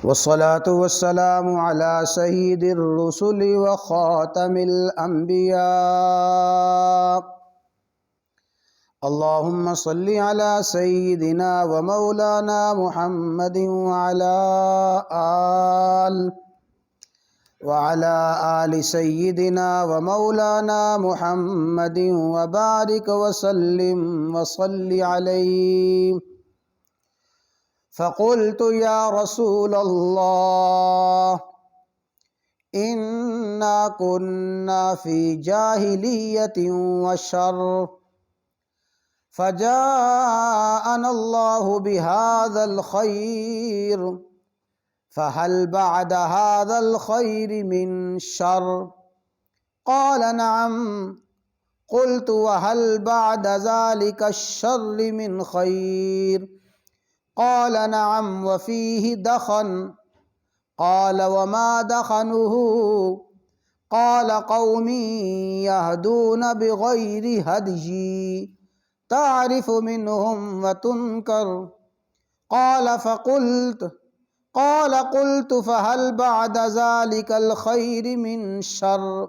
والصلاة والسلام على سيد الرسل وخاتم الأنبياء. اللهم صل على سيدنا ومولانا محمد وعلى آل سيدنا ومولانا محمد وبارك وسلم وصل عليه. فقلت يا رسول الله إنا كنا في جاهلية وشر فجاءنا الله بهذا الخير فهل بعد هذا الخير من شر؟ قال نعم. قلت وهل بعد ذلك الشر من خير؟ قال نعم وفيه دخن. قال وما دخنه؟ قال قومي يهدون بغير هديي تعرف منهم وتنكر. قال قلت فهل بعد ذلك الخير من شر؟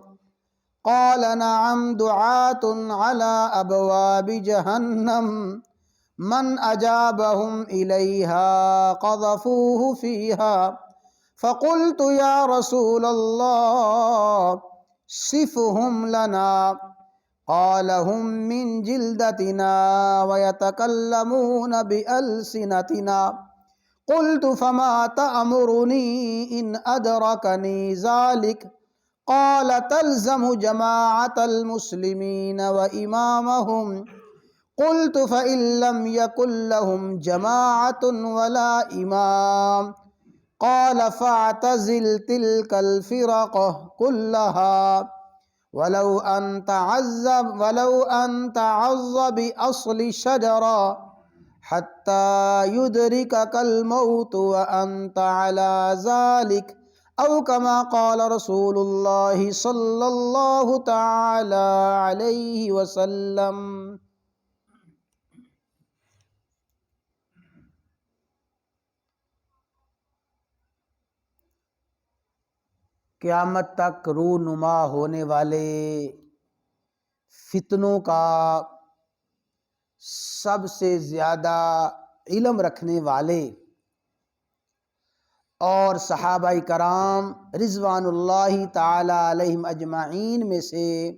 قال نعم دعاة على أبواب جهنم من أجابهم إليها قذفوه فيها. فقلت يا رسول الله صفهم لنا. قال هم من جلدتنا ويتكلمون بألسنتنا. قلت فما تأمرني إن أدركني ذلك؟ قال تلزم جماعة المسلمين وإمامهم. قلت فإن لم يكن لهم جماعة ولا إمام؟ قال فاعتزل تلك الفرق كلها ولو أن تعض بأصل شجرة حتى يدركك الموت وأنت على ذلك، أو كما قال رسول الله صلى الله تعالى عليه وسلم. قیامت تک رونما ہونے والے فتنوں کا سب سے زیادہ علم رکھنے والے اور صحابہ کرام رضوان اللہ تعالی علیہم اجمعین میں سے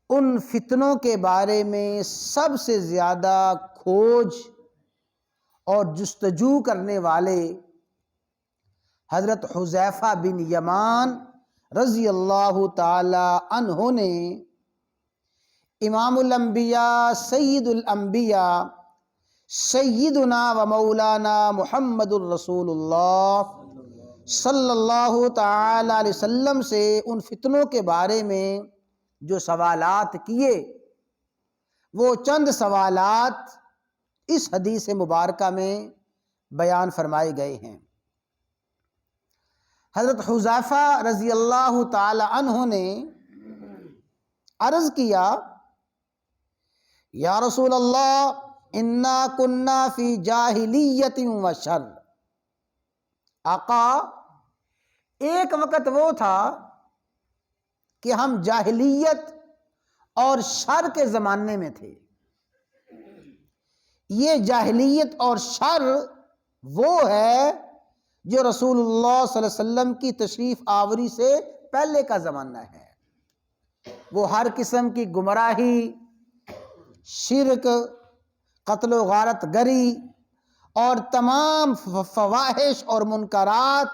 ان فتنوں کے بارے میں سب سے زیادہ کھوج اور جستجو کرنے والے حضرت حذیفہ بن یمان رضی اللہ تعالی عنہ نے امام الانبیاء سید الانبیاء سیدنا و مولانا محمد الرسول اللہ صلی اللہ تعالی علیہ وسلم سے ان فتنوں کے بارے میں جو سوالات کیے، وہ چند سوالات اس حدیث مبارکہ میں بیان فرمائے گئے ہیں۔ حضرت حذیفہ رضی اللہ تعالی عنہ نے عرض کیا، یا رسول اللہ انا کننا فی جاہلیت و شر۔ آقا، ایک وقت وہ تھا کہ ہم جاہلیت اور شر کے زمانے میں تھے۔ یہ جاہلیت اور شر وہ ہے جو رسول اللہ صلی اللہ علیہ وسلم کی تشریف آوری سے پہلے کا زمانہ ہے۔ وہ ہر قسم کی گمراہی، شرک، قتل و غارت گری اور تمام فواحش اور منکرات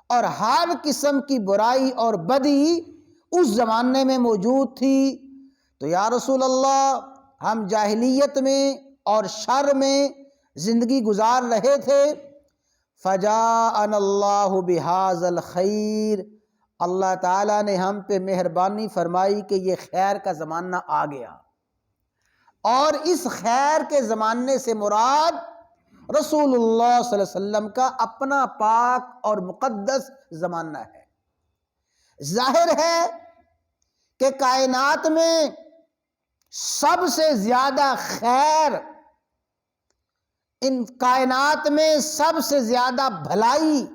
اور ہر قسم کی برائی اور بدی اس زمانے میں موجود تھی۔ تو یا رسول اللہ، ہم جاہلیت میں اور شر میں زندگی گزار رہے تھے۔ فجاءنا اللہ بہذا الخیر، اللہ تعالیٰ نے ہم پہ مہربانی فرمائی کہ یہ خیر کا زمانہ آ گیا، اور اس خیر کے زمانے سے مراد رسول اللہ صلی اللہ علیہ وسلم کا اپنا پاک اور مقدس زمانہ ہے۔ ظاہر ہے کہ کائنات میں سب سے زیادہ خیر ان کائنات میں سب سے زیادہ بھلائی،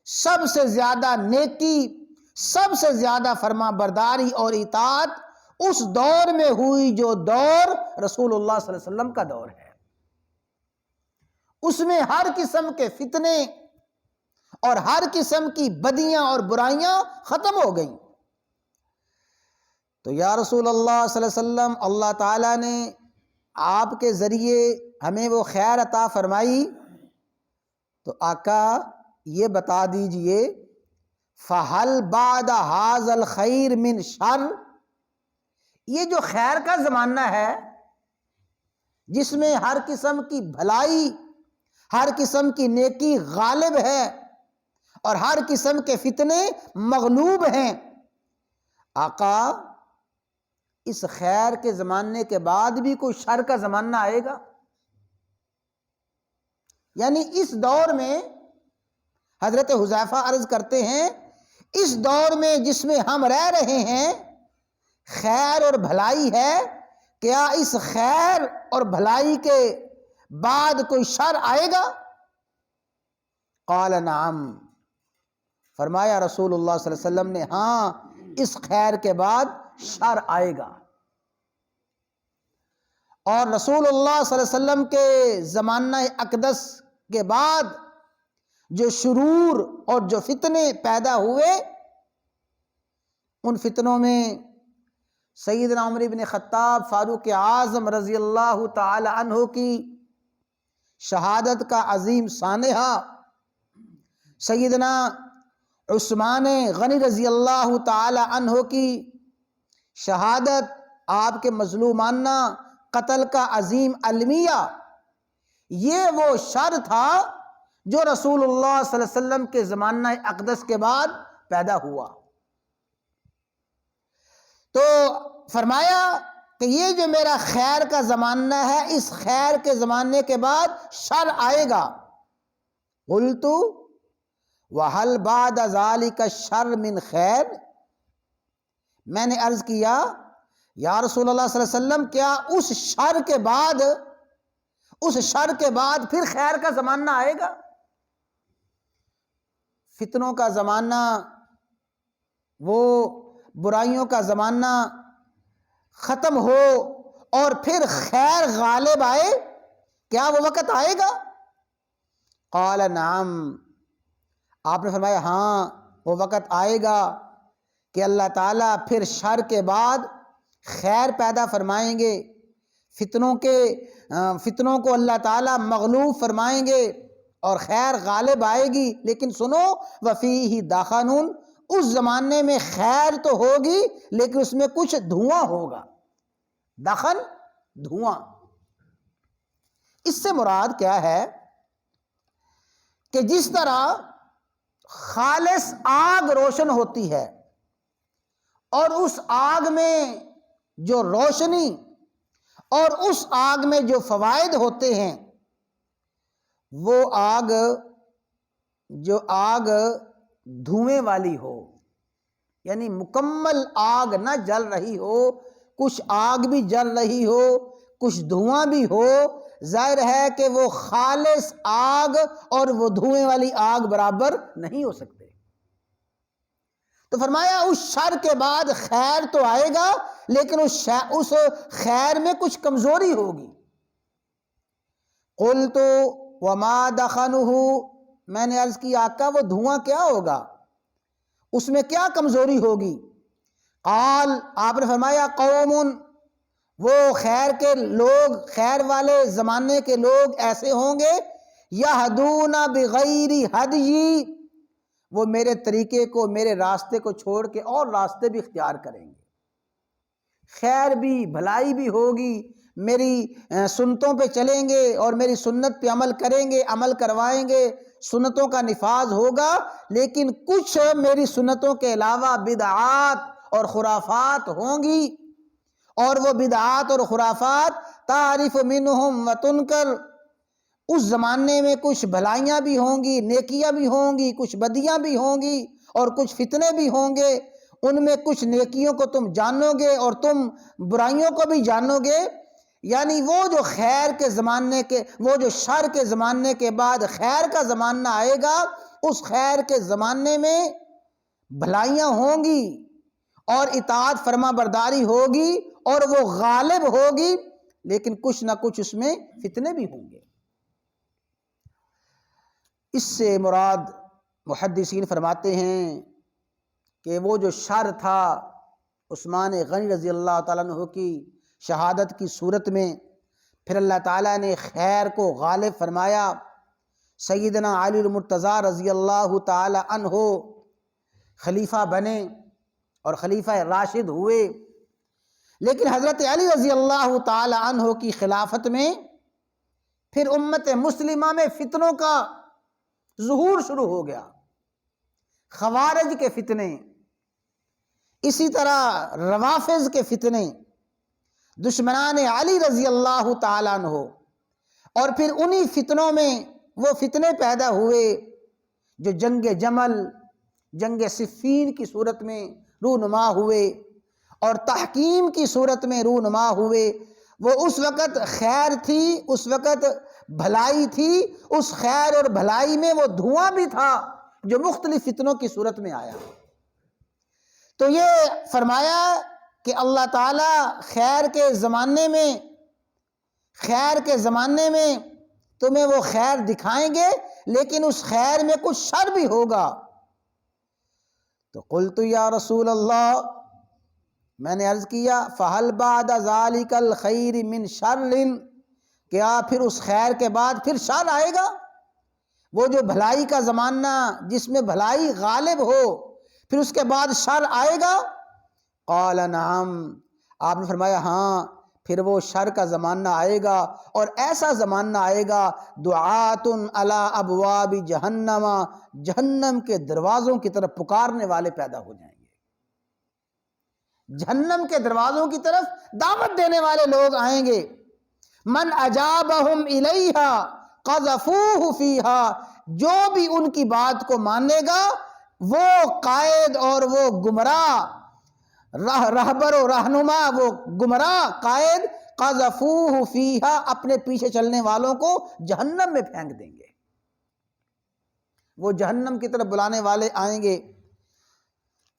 سب سے زیادہ نیکی، سب سے زیادہ فرما برداری اور اطاعت اس دور میں ہوئی جو دور رسول اللہ صلی اللہ علیہ وسلم کا دور ہے۔ اس میں ہر قسم کے فتنے اور ہر قسم کی بدیاں اور برائیاں ختم ہو گئیں۔ تو یا رسول اللہ صلی اللہ علیہ وسلم، اللہ تعالیٰ نے آپ کے ذریعے ہمیں وہ خیر عطا فرمائی، تو آقا یہ بتا دیجئے فَهَلْ بَعْدَ هَذَا الْخَيْرِ مِنْ شَرٍ، یہ جو خیر کا زمانہ ہے جس میں ہر قسم کی بھلائی، ہر قسم کی نیکی غالب ہے اور ہر قسم کے فتنے مغلوب ہیں، آقا اس خیر کے زمانے کے بعد بھی کوئی شر کا زمانہ آئے گا؟ یعنی اس دور میں حضرت حذیفہ عرض کرتے ہیں، اس دور میں جس میں ہم رہ رہے ہیں خیر اور بھلائی ہے، کیا اس خیر اور بھلائی کے بعد کوئی شر آئے گا؟ قال نعم، فرمایا رسول اللہ صلی اللہ علیہ وسلم نے، ہاں اس خیر کے بعد شر آئے گا۔ اور رسول اللہ صلی اللہ علیہ وسلم کے زمانہ اقدس کے بعد جو شرور اور جو فتنے پیدا ہوئے، ان فتنوں میں سیدنا عمر بن خطاب فاروق اعظم رضی اللہ تعالی عنہ کی شہادت کا عظیم سانحہ، سیدنا عثمان غنی رضی اللہ تعالی عنہ کی شہادت، آپ کے مظلومانہ قتل کا عظیم المیہ، یہ وہ شر تھا جو رسول اللہ صلی اللہ علیہ وسلم کے زمانہ اقدس کے بعد پیدا ہوا۔ تو فرمایا کہ یہ جو میرا خیر کا زمانہ ہے، اس خیر کے زمانے کے بعد شر آئے گا۔ قلت وَهَلْ بَعْدَ ذَلِكَ الشَّرُّ مِنْ خَيْرٍ، میں نے عرض کیا یا رسول اللہ صلی اللہ علیہ وسلم، کیا اس شر کے بعد پھر خیر کا زمانہ آئے گا؟ فتنوں کا زمانہ، وہ برائیوں کا زمانہ ختم ہو اور پھر خیر غالب آئے، کیا وہ وقت آئے گا؟ قال نعم، آپ نے فرمایا ہاں وہ وقت آئے گا کہ اللہ تعالیٰ پھر شر کے بعد خیر پیدا فرمائیں گے، فتنوں کو اللہ تعالیٰ مغلوب فرمائیں گے اور خیر غالب آئے گی۔ لیکن سنو، وفیہ دخن، اس زمانے میں خیر تو ہوگی لیکن اس میں کچھ دھواں ہوگا۔ دخن، دھواں۔ اس سے مراد کیا ہے کہ جس طرح خالص آگ روشن ہوتی ہے اور اس آگ میں جو روشنی اور اس آگ میں جو فوائد ہوتے ہیں، وہ جو آگ دھوئیں والی ہو، یعنی مکمل آگ نہ جل رہی ہو، کچھ آگ بھی جل رہی ہو، کچھ دھواں بھی ہو، ظاہر ہے کہ وہ خالص آگ اور وہ دھوئیں والی آگ برابر نہیں ہو سکتے۔ تو فرمایا اس شر کے بعد خیر تو آئے گا لیکن اس خیر میں کچھ کمزوری ہوگی۔ قلت وما دخنہ، میں نے عرض کی آقا وہ دھواں کیا ہوگا، اس میں کیا کمزوری ہوگی؟ قال، آپ نے فرمایا قوم، وہ خیر کے لوگ، خیر والے زمانے کے لوگ ایسے ہوں گے، یہدون بغیر ہدی، وہ میرے طریقے کو، میرے راستے کو چھوڑ کے اور راستے بھی اختیار کریں گے، خیر بھی بھلائی بھی ہوگی، میری سنتوں پہ چلیں گے اور میری سنت پہ عمل کریں گے، عمل کروائیں گے، سنتوں کا نفاذ ہوگا، لیکن کچھ میری سنتوں کے علاوہ بدعات اور خرافات ہوں گی، اور وہ بدعات اور خرافات تعرف منہم وتنکر، اس زمانے میں کچھ بھلائیاں بھی ہوں گی، نیکیاں بھی ہوں گی، کچھ بدیاں بھی ہوں گی اور کچھ فتنے بھی ہوں گے، ان میں کچھ نیکیوں کو تم جانو گے اور تم برائیوں کو بھی جانو گے۔ یعنی وہ جو خیر کے زمانے کے، وہ جو شر کے زمانے کے بعد خیر کا زمانہ آئے گا، اس خیر کے زمانے میں بھلائیاں ہوں گی اور اطاعت فرما برداری ہوگی اور وہ غالب ہوگی، لیکن کچھ نہ کچھ اس میں فتنے بھی ہوں گے۔ اس سے مراد محدثین فرماتے ہیں کہ وہ جو شر تھا عثمان غنی رضی اللہ تعالیٰ عنہ کی شہادت کی صورت میں، پھر اللہ تعالیٰ نے خیر کو غالب فرمایا، سیدنا علی المرتضیٰ رضی اللہ تعالیٰ عنہ خلیفہ بنے اور خلیفہ راشد ہوئے، لیکن حضرت علی رضی اللہ تعالیٰ عنہ کی خلافت میں پھر امت مسلمہ میں فتنوں کا ظہور شروع ہو گیا، خوارج کے فتنے، اسی طرح روافض کے فتنے، دشمنان علی رضی اللہ تعالیٰ عنہ، اور پھر انہی فتنوں میں وہ فتنے پیدا ہوئے جو جنگ جمل، جنگ صفین کی صورت میں رونما ہوئے اور تحکیم کی صورت میں رونما ہوئے۔ وہ اس وقت خیر تھی، اس وقت بھلائی تھی، اس خیر اور بھلائی میں وہ دھواں بھی تھا جو مختلف فتنوں کی صورت میں آیا۔ تو یہ فرمایا کہ اللہ تعالیٰ خیر کے زمانے میں تمہیں وہ خیر دکھائیں گے، لیکن اس خیر میں کچھ شر بھی ہوگا۔ تو قلت یا رسول اللہ، میں نے عرض کیا فہل بعد ذالک الخیر من شر، کیا پھر اس خیر کے بعد پھر شر آئے گا؟ وہ جو بھلائی کا زمانہ جس میں بھلائی غالب ہو، پھر اس کے بعد شر آئے گا؟ قال نعم، آپ نے فرمایا ہاں، پھر وہ شر کا زمانہ آئے گا، اور ایسا زمانہ آئے گا دعات علی ابواب جہنم، جہنم کے دروازوں کی طرف پکارنے والے پیدا ہو جائیں گے، جہنم کے دروازوں کی طرف دعوت دینے والے لوگ آئیں گے۔ من اجابہم الیہا قذفوہ فیہا، جو بھی ان کی بات کو مانے گا وہ قائد اور وہ گمراہ رہبر و رہنما، وہ گمراہ قائد قذفوہ فیہا، اپنے پیچھے چلنے والوں کو جہنم میں پھینک دیں گے۔ وہ جہنم کی طرف بلانے والے آئیں گے۔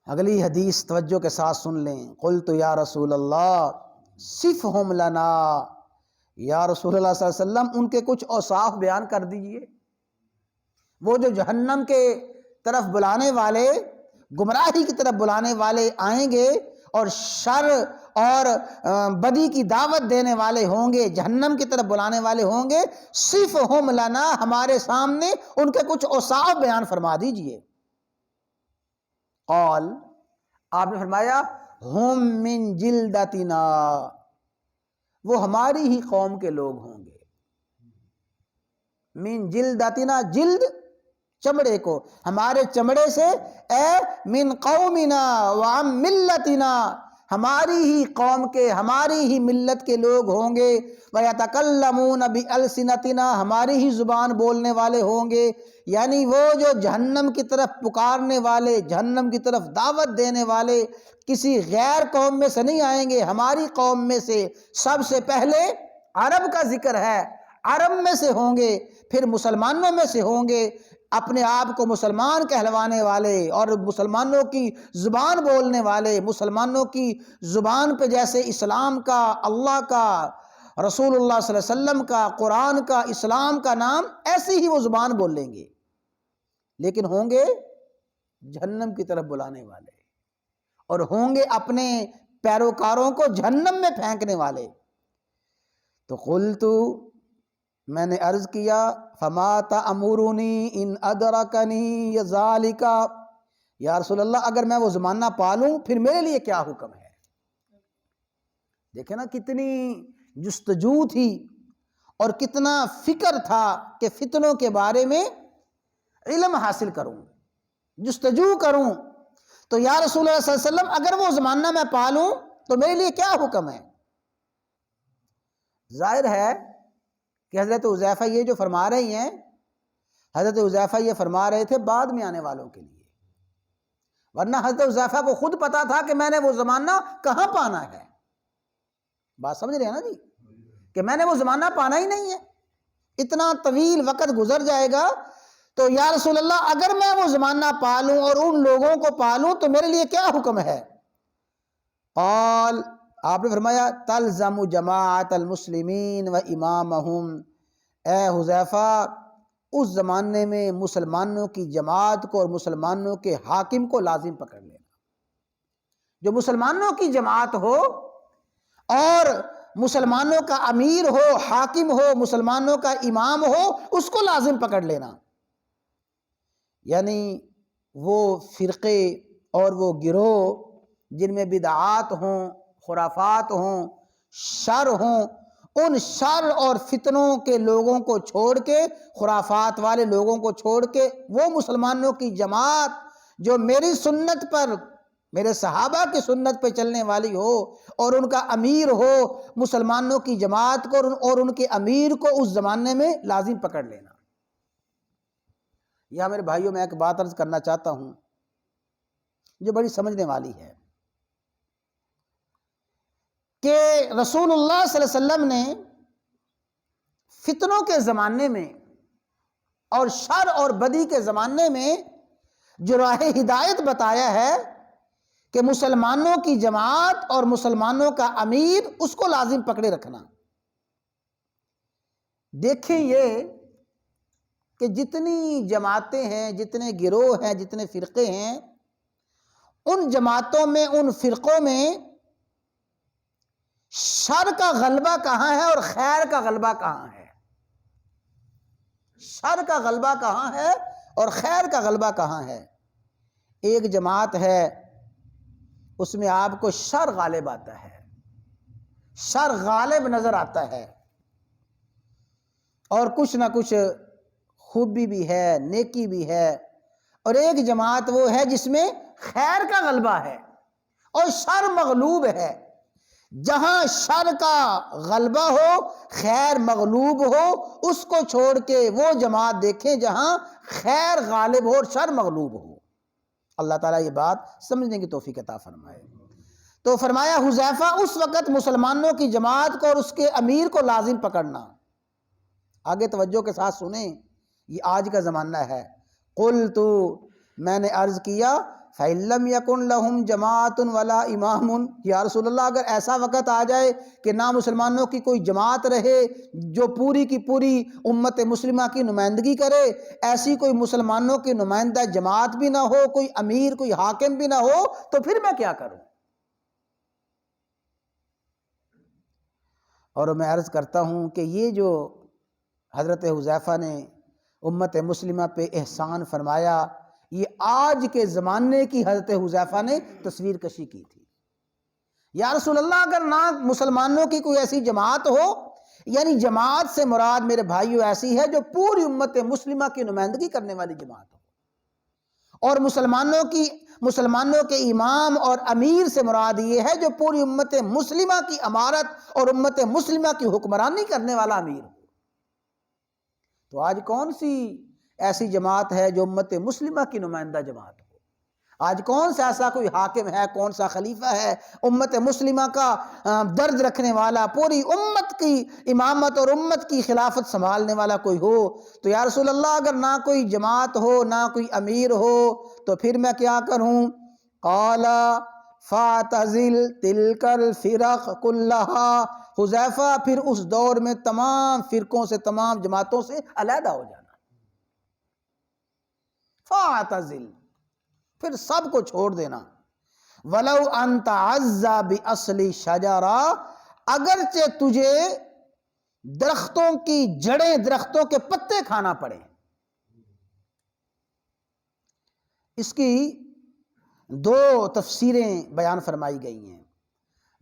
اگلی حدیث توجہ کے ساتھ سن لیں۔ قلت یا رسول اللہ صفہم لنا، یا رسول اللہ صلی اللہ علیہ وسلم ان کے کچھ اوصاف بیان کر دیجئے۔ وہ جو جہنم کے طرف بلانے والے، گمراہی کی طرف بلانے والے آئیں گے اور شر اور بدی کی دعوت دینے والے ہوں گے، جہنم کی طرف بلانے والے ہوں گے، صفہم لنا، ہمارے سامنے ان کے کچھ اوصاف بیان فرما دیجئے۔ قال، آپ نے فرمایا ہم من جلدتنا، وہ ہماری ہی قوم کے لوگ ہوں گے۔ من جلدتنا، جلد چمڑے کو، ہمارے چمڑے سے، اے من قومنا وعن ملتنا، ہماری ہی قوم کے، ہماری ہی ملت کے لوگ ہوں گے۔ وَيَتَكَلَّمُونَ بِأَلْسِنَتِنَا، ہماری ہی زبان بولنے والے ہوں گے۔ یعنی وہ جو جہنم کی طرف پکارنے والے، جہنم کی طرف دعوت دینے والے کسی غیر قوم میں سے نہیں آئیں گے، ہماری قوم میں سے۔ سب سے پہلے عرب کا ذکر ہے، عرب میں سے ہوں گے، پھر مسلمانوں میں سے ہوں گے، اپنے آپ کو مسلمان کہلوانے والے اور مسلمانوں کی زبان بولنے والے، مسلمانوں کی زبان پہ جیسے اسلام کا، اللہ کا، رسول اللہ صلی اللہ علیہ وسلم کا، قرآن کا، اسلام کا نام، ایسی ہی وہ زبان بول لیں گے، لیکن ہوں گے جہنم کی طرف بلانے والے، اور ہوں گے اپنے پیروکاروں کو جہنم میں پھینکنے والے۔ تو قلت، میں نے عرض کیا فما تأمرنی ان ادرکنی ذالک، یا رسول اللہ اگر میں وہ زمانہ پالوں پھر میرے لیے کیا حکم ہے؟ دیکھیں نا کتنی جستجو تھی اور کتنا فکر تھا کہ فتنوں کے بارے میں علم حاصل کروں، جستجو کروں۔ تو یا رسول اللہ صلی اللہ علیہ وسلم اگر وہ زمانہ میں پالوں تو میرے لیے کیا حکم ہے؟ ظاہر ہے کہ حضرت حذیفہ یہ جو فرما رہی ہیں، حضرت حذیفہ یہ فرما رہے تھے بعد میں آنے والوں کے لیے، ورنہ حضرت حذیفہ کو خود پتا تھا کہ میں نے وہ زمانہ کہاں پانا ہے۔ بات سمجھ رہے ہیں نا جی؟ کہ میں نے وہ زمانہ پانا ہی نہیں ہے، اتنا طویل وقت گزر جائے گا، تو یا رسول اللہ اگر میں وہ زمانہ پالوں اور ان لوگوں کو پالوں تو میرے لیے کیا حکم ہے؟ قال، آپ نے فرمایا تلزم جماعت المسلمین و امامہم، اے حذیفہ اس زمانے میں مسلمانوں کی جماعت کو اور مسلمانوں کے حاکم کو لازم پکڑ لینا۔ جو مسلمانوں کی جماعت ہو اور مسلمانوں کا امیر ہو، حاکم ہو، مسلمانوں کا امام ہو، اس کو لازم پکڑ لینا۔ یعنی وہ فرقے اور وہ گروہ جن میں بدعات ہوں، خرافات ہوں، شر ہوں، ان شر اور فتنوں کے لوگوں کو چھوڑ کے، خرافات والے لوگوں کو چھوڑ کے، وہ مسلمانوں کی جماعت جو میری سنت پر، میرے صحابہ کی سنت پہ چلنے والی ہو اور ان کا امیر ہو، مسلمانوں کی جماعت کو اور ان کے امیر کو اس زمانے میں لازم پکڑ لینا۔ یہاں میرے بھائیوں میں ایک بات عرض کرنا چاہتا ہوں جو بڑی سمجھنے والی ہے، کہ رسول اللہ صلی اللہ علیہ وسلم نے فتنوں کے زمانے میں اور شر اور بدی کے زمانے میں جو راہ ہدایت بتایا ہے کہ مسلمانوں کی جماعت اور مسلمانوں کا امیر، اس کو لازم پکڑے رکھنا۔ دیکھیں یہ کہ جتنی جماعتیں ہیں، جتنے گروہ ہیں، جتنے فرقے ہیں، ان جماعتوں میں، ان فرقوں میں شر کا غلبہ کہاں ہے اور خیر کا غلبہ کہاں ہے؟ شر کا غلبہ کہاں ہے اور خیر کا غلبہ کہاں ہے؟ ایک جماعت ہے اس میں آپ کو شر غالب آتا ہے، شر غالب نظر آتا ہے، اور کچھ نہ کچھ خوبی بھی ہے، نیکی بھی ہے، اور ایک جماعت وہ ہے جس میں خیر کا غلبہ ہے اور شر مغلوب ہے۔ جہاں شر کا غلبہ ہو، خیر مغلوب ہو، اس کو چھوڑ کے وہ جماعت دیکھیں جہاں خیر غالب ہو اور شر مغلوب ہو۔ اللہ تعالیٰ یہ بات سمجھنے کی توفیق عطا فرمائے۔ تو فرمایا حذیفہ اس وقت مسلمانوں کی جماعت کو اور اس کے امیر کو لازم پکڑنا۔ آگے توجہ کے ساتھ سنیں، یہ آج کا زمانہ ہے۔ قلت، میں نے عرض کیا، فَإِن لَّمْ يَكُن لَّهُمْ جَمَاعَةٌ وَلَا إِمَامٌ، یا رسول اللہ اگر ایسا وقت آ جائے کہ نہ مسلمانوں کی کوئی جماعت رہے جو پوری کی پوری امت مسلمہ کی نمائندگی کرے، ایسی کوئی مسلمانوں کی نمائندہ جماعت بھی نہ ہو، کوئی امیر، کوئی حاکم بھی نہ ہو، تو پھر میں کیا کروں؟ اور میں عرض کرتا ہوں کہ یہ جو حضرت حذیفہ نے امت مسلمہ پہ احسان فرمایا، یہ آج کے زمانے کی حضرت حذیفہ نے تصویر کشی کی تھی۔ یا رسول اللہ اگر نہ مسلمانوں کی کوئی ایسی جماعت ہو، یعنی جماعت سے مراد میرے بھائیو ایسی ہے جو پوری امت مسلمہ کی نمائندگی کرنے والی جماعت ہو، اور مسلمانوں کے امام اور امیر سے مراد یہ ہے جو پوری امت مسلمہ کی امارت اور امت مسلمہ کی حکمرانی کرنے والا امیر ہو۔ تو آج کون سی ایسی جماعت ہے جو امت مسلمہ کی نمائندہ جماعت ہو؟ آج کون سا ایسا کوئی حاکم ہے، کون سا خلیفہ ہے امت مسلمہ کا درد رکھنے والا، پوری امت کی امامت اور امت کی خلافت سنبھالنے والا کوئی ہو؟ تو یا رسول اللہ اگر نہ کوئی جماعت ہو، نہ کوئی امیر ہو، تو پھر میں کیا کروں؟ قال فاعتزل تلک الفرق کلہا، حذیفہ پھر اس دور میں تمام فرقوں سے، تمام جماعتوں سے علیحدہ ہو جانا۔ فاعتزل، پھر سب کو چھوڑ دینا۔ ولو ان تعزى باصل شجرہ، اگرچہ تجھے درختوں کی جڑیں، درختوں کے پتے کھانا پڑے۔ اس کی دو تفسیریں بیان فرمائی گئی ہیں۔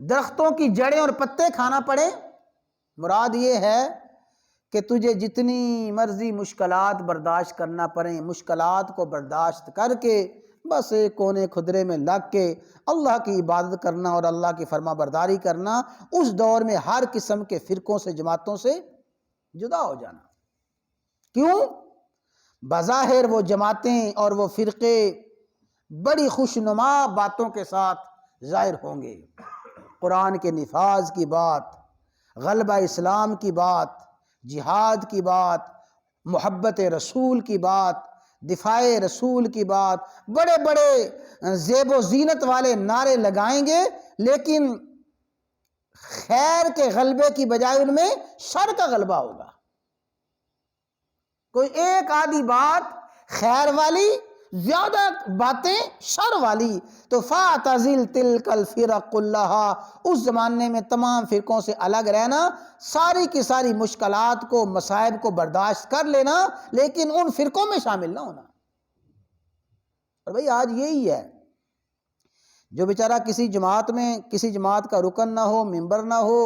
درختوں کی جڑیں اور پتے کھانا پڑے، مراد یہ ہے کہ تجھے جتنی مرضی مشکلات برداشت کرنا پڑیں، مشکلات کو برداشت کر کے بس ایک کونے خدرے میں لگ کے اللہ کی عبادت کرنا اور اللہ کی فرما برداری کرنا، اس دور میں ہر قسم کے فرقوں سے، جماعتوں سے جدا ہو جانا۔ کیوں؟ بظاہر وہ جماعتیں اور وہ فرقے بڑی خوشنما باتوں کے ساتھ ظاہر ہوں گے، قرآن کے نفاذ کی بات، غلبہ اسلام کی بات، جہاد کی بات، محبت رسول کی بات، دفاع رسول کی بات، بڑے بڑے زیب و زینت والے نعرے لگائیں گے، لیکن خیر کے غلبے کی بجائے ان میں شر کا غلبہ ہوگا۔ کوئی ایک آدھی بات خیر والی، زیادہ باتیں شر والی، تو فَاعْتَزِلْ تِلْكَ الْفِرَقُ كُلَّهَا، اس زمانے میں تمام فرقوں سے الگ رہنا، ساری کی ساری مشکلات کو، مصائب کو برداشت کر لینا، لیکن ان فرقوں میں شامل نہ ہونا۔ اور بھئی آج یہی ہے، جو بیچارہ کسی جماعت میں، کسی جماعت کا رکن نہ ہو، ممبر نہ ہو،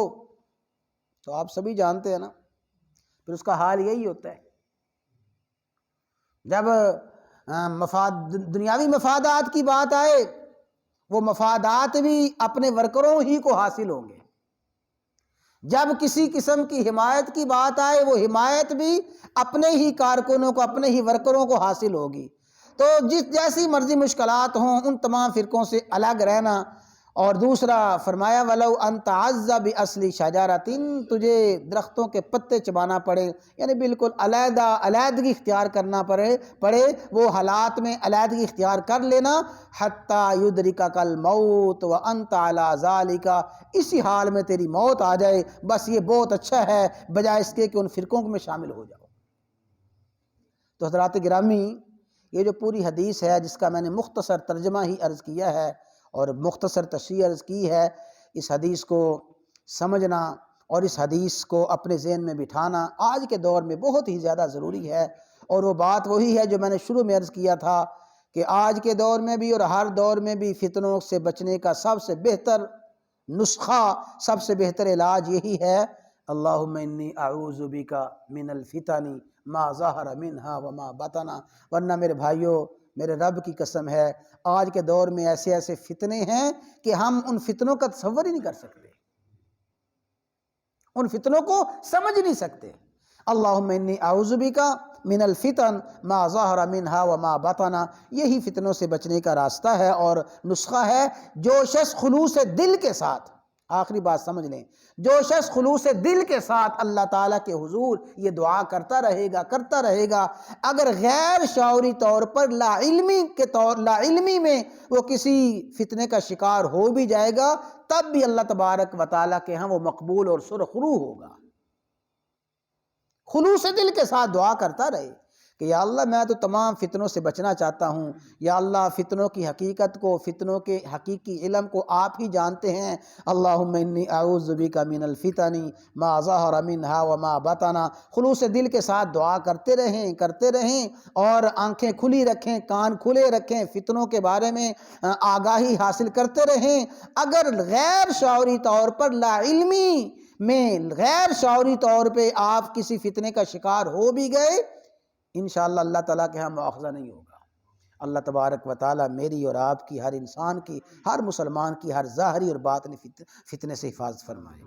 تو آپ سبھی جانتے ہیں نا، پھر اس کا حال یہی ہوتا ہے۔ جب دنیاوی مفادات کی بات آئے، وہ مفادات بھی اپنے ورکروں ہی کو حاصل ہوں گے۔ جب کسی قسم کی حمایت کی بات آئے، وہ حمایت بھی اپنے ہی کارکنوں کو، اپنے ہی ورکروں کو حاصل ہوگی۔ تو جیسی مرضی مشکلات ہوں، ان تمام فرقوں سے الگ رہنا۔ اور دوسرا فرمایا وَلَوْ أَن تَعَزَّ بِأَصْلِ شَجَرَةٍ، تجھے درختوں کے پتے چبانا پڑے، یعنی بالکل علیحدگی اختیار کرنا پڑے، وہ حالات میں علیحدگی اختیار کر لینا، حَتَّى يُدْرِكَكَ الْمَوْتُ وَأَنْتَ عَلَى ذَلِكَ، اسی حال میں تیری موت آ جائے، بس یہ بہت اچھا ہے، بجائے اس کے کہ ان فرقوں میں شامل ہو جاؤ۔ تو حضرات گرامی، یہ جو پوری حدیث ہے، جس کا میں نے مختصر ترجمہ ہی عرض کیا ہے اور مختصر تشریح عرض کی ہے، اس حدیث کو سمجھنا اور اس حدیث کو اپنے ذہن میں بٹھانا آج کے دور میں بہت ہی زیادہ ضروری ہے۔ اور وہ بات وہی ہے جو میں نے شروع میں عرض کیا تھا کہ آج کے دور میں بھی اور ہر دور میں بھی فتنوں سے بچنے کا سب سے بہتر نسخہ، سب سے بہتر علاج یہی ہے، اللہم انی اعوذ بک من الفتن ما ظہر منہا وما بطن۔ ورنہ میرے بھائیوں، میرے رب کی قسم ہے، آج کے دور میں ایسے ایسے فتنے ہیں کہ ہم ان فتنوں کا تصور ہی نہیں کر سکتے، ان فتنوں کو سمجھ نہیں سکتے۔ اللہم انی اعوذ بک من الفتن ما ظہر منہا وما بطن، یہی فتنوں سے بچنے کا راستہ ہے اور نسخہ ہے۔ جو شخص خلوص دل کے ساتھ، آخری بات سمجھ لیں، جو شخص خلوص دل کے ساتھ اللہ تعالیٰ کے حضور یہ دعا کرتا رہے گا، اگر غیر شعوری طور پر لا علمی میں وہ کسی فتنے کا شکار ہو بھی جائے گا، تب بھی اللہ تبارک و تعالیٰ کے ہاں وہ مقبول اور سرخرو ہوگا۔ خلوص دل کے ساتھ دعا کرتا رہے کہ یا اللہ میں تو تمام فتنوں سے بچنا چاہتا ہوں، یا اللہ فتنوں کی حقیقت کو، فتنوں کے حقیقی علم کو آپ ہی جانتے ہیں، اللہم انی اعوذ بک من الفتن ما ظہر منہا وما بطن۔ خلوص دل کے ساتھ دعا کرتے رہیں اور آنکھیں کھلی رکھیں، کان کھلے رکھیں، فتنوں کے بارے میں آگاہی حاصل کرتے رہیں۔ اگر غیر شعوری طور پر لا علمی میں، غیر شعوری طور پہ آپ کسی فتنے کا شکار ہو بھی گئے، انشاءاللہ اللہ تعالیٰ کے ہاں مواخذہ نہیں ہوگا۔ اللہ تبارک و تعالیٰ میری اور آپ کی، ہر انسان کی، ہر مسلمان کی، ہر ظاہری اور باطنی فتنے سے حفاظت فرمائے۔